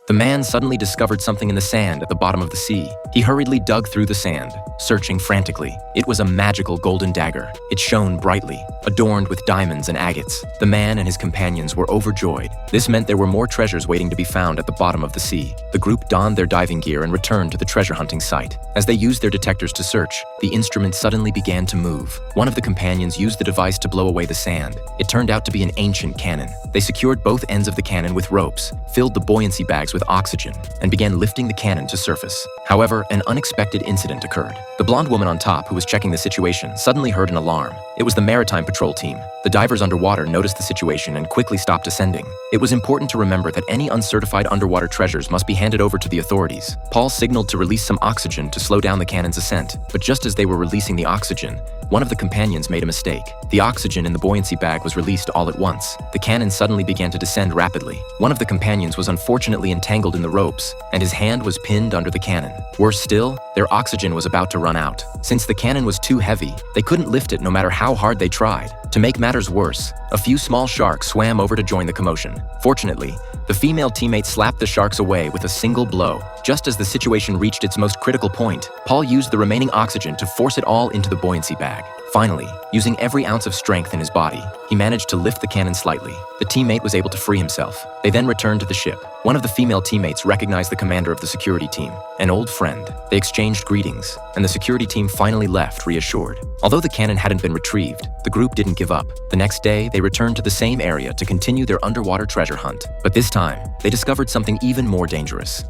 The man suddenly discovered something in the sand at the bottom of the sea. He hurriedly dug through the sand, searching frantically. It was a magical golden dagger. It shone brightly, adorned with diamonds and agates. The man and his companions were overjoyed. This meant there were more treasures waiting to be found at the bottom of the sea. The group donned their diving gear and returned to the treasure hunting site. As they used their detectors to search, the instrument suddenly began to move. One of the companions used the device to blow away the sand. It turned out to be an ancient cannon. They secured both ends of the cannon with ropes, filled the buoyancy bags with oxygen, and began lifting the cannon to surface. However, an unexpected incident occurred. The blonde woman on top, who was checking the situation, suddenly heard an alarm. It was the maritime patrol team. The divers underwater noticed the situation and quickly stopped descending. It was important to remember that any uncertified underwater treasures must be handed over to the authorities. Paul signaled to release some oxygen to slow down the cannon's ascent, but just as they were releasing the oxygen, one of the companions made a mistake. The oxygen in the buoyancy bag was released all at once. The cannon suddenly began to descend rapidly. One of the companions was unfortunately entangled in the ropes, and his hand was pinned under the cannon. Worse still, their oxygen was about to run out. Since the cannon was too heavy, they couldn't lift it no matter how hard they tried. To make matters worse, a few small sharks swam over to join the commotion. Fortunately, the female teammate slapped the sharks away with a single blow. Just as the situation reached its most critical point, Paul used the remaining oxygen to force it all into the buoyancy bag. Finally, using every ounce of strength in his body, he managed to lift the cannon slightly. The teammate was able to free himself. They then returned to the ship. One of the female teammates recognized the commander of the security team, an old friend. They exchanged greetings, and the security team finally left reassured. Although the cannon hadn't been retrieved, the group didn't give up. The next day, they returned to the same area to continue their underwater treasure hunt. But this time, they discovered something even more dangerous.